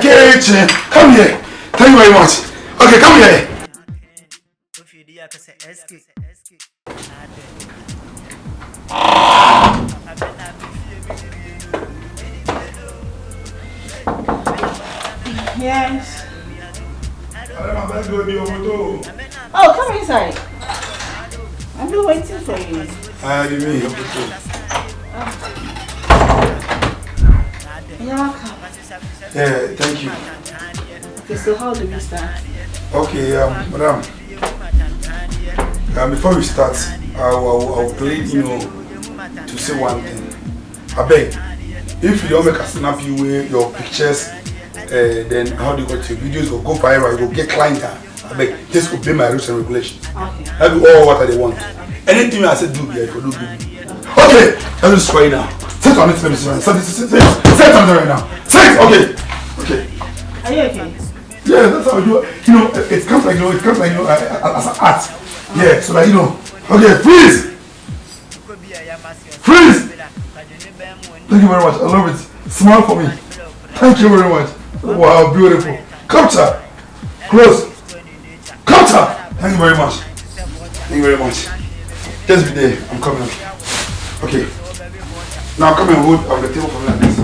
Kitchen, come here. Thank you very much. Okay, come here. Yes. Oh, come inside. I've been waiting for you. You mean? You're welcome. Yeah, thank you. Okay, so how do we start? Okay, madam. Before we start, I'll plead, to say one thing. I beg, if you don't make a snappy way, your pictures, then how do you go to videos will go viral, you will get clients. I beg, just obey my rules and regulations. Okay. That be all what they want. Anything I said do, yeah, you will do. Okay, let's try now. Sit on it, let me sit. Sit on it right now. Sit, okay. Okay. Are you okay? Yeah, that's how I do it. It comes like, as an art. Yeah, so that, Okay, freeze! Freeze! Thank you very much. I love it. Smile for me. Thank you very much. Wow, beautiful. Capture. Close. Capture. Thank you very much. Thank you very much. Just be there. I'm coming. Okay. Now come and hold on the table for me like this.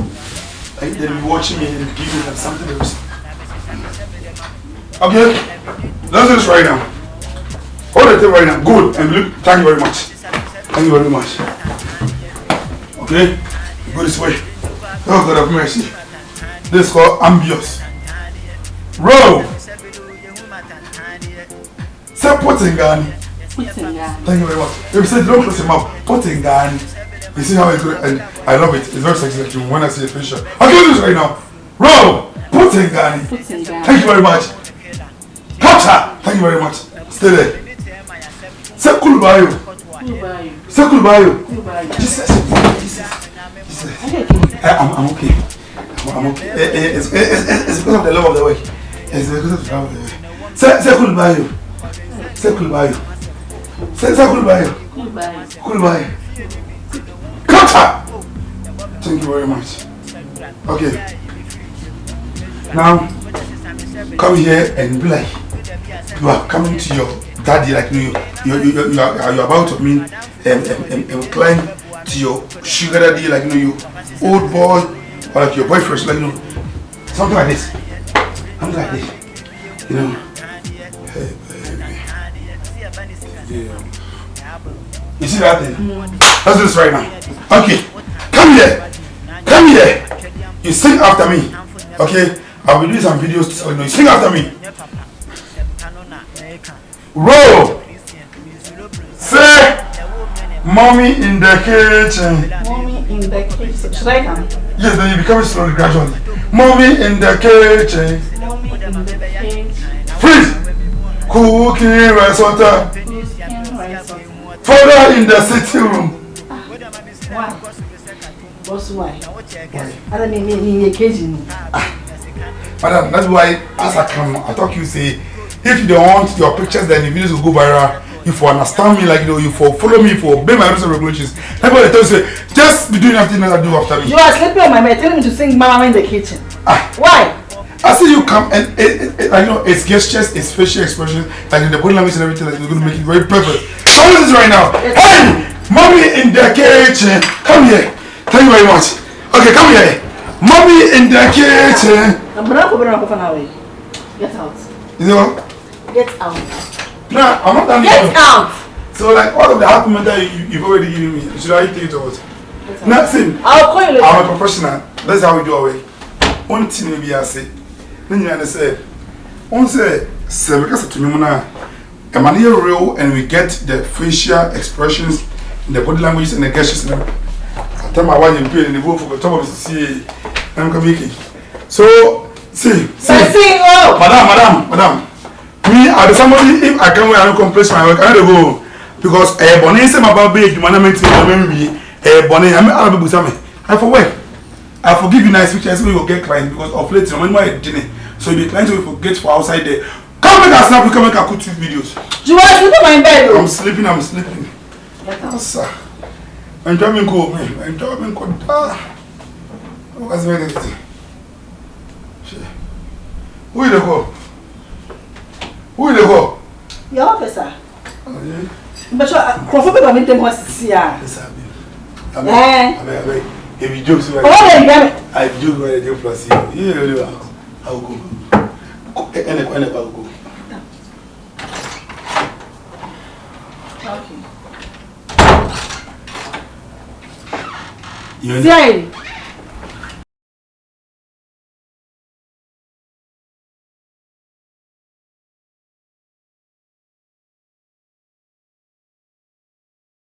And they'll be watching me and give me something else. Okay? Let's do this right now. Hold the table right now. Good. And look. Thank you very much. Thank you very much. Okay? Go this way. Oh God of mercy. This is called ambience. Roll. Say Pottingani. Thank you very much. If you say don't close your mouth, Pottingani. You see how it's good, and I love it. It's very sexy like you when I see a picture. I'll do this right now. Roll. Pottingani. Thank you very much. Capture. Thank you very much. Stay there. Say Kulubayo. Say Kulubayo. Jesus. I'm okay. I'm okay. It's because of the love of the work. It's because of the love of the work. Say Kulubayo. Say Kulubayo. Say Kulubayo. Kulubayo. Capture. Thank you very much. Okay. Now, come here and be like, you are coming to your daddy, like you're about to climb to your sugar daddy, like you old boy, or like your boyfriend, like something like this. Something like this. Hey baby. Yeah. You see that thing? Let's do this right now. Okay. Come here. Come here. You sing after me. Okay? I'll be doing some videos so you sing after me. Roll. Say mommy in the kitchen. Mommy in the kitchen. Should I come? Yes, then you become slowly, gradually. Mommy in the kitchen. Mommy in the kitchen. Freeze. Cooking risotto. Father in the sitting room. Why? Boss, why? I don't mean your kitchen. Madam, that's why as I come, I talk you say, if you don't want your pictures, then the videos will go viral. You for understand me, like you for follow me, for obey my rules and regulations. That's why I tell you, just be doing everything that I do after me. You are sleeping on my bed, telling me to sing Mama in the kitchen. Why? I see you come and it's gestures, it's facial expressions, like in the body language and everything, like you're going to make it very perfect. How is this right now? Hey, mommy in the kitchen, come here. Thank you very much. Okay, come here. Mommy in the kitchen. Get out. You know? Get out. No, I'm not done. Get out. So like all of the happiness that you've already given me, should I take it or what? Nothing. I'll call you later. I'm a professional. That's how we do our way. One thing maybe I say. Then you understand. One say, because to me now, am I real and we get the facial expressions, the body language and the gestures and everything. I tell my wife and pay and they go for the top of the see I'm coming. So see. Madam. Me, I be somebody if I can wear I don't complete my work, I don't go because bonnet say my baby the management me bonnet I for work. I forgive you nice pictures we will get clients because of late when my dinner. So you be trying to forget for outside there. Come make a snap, come make a cut two videos. You want to sleep in my bed? I'm sleeping. Yes, sir. Enjoy me go, man. Enjoy me go. What's my name? Who is the call? Who is the call? Your officer. Oh, yeah. But Crawford will meet them once here. Yes, I mean, if you joke, so I joke when I do plus here. I'll go. And I'll go. Okay.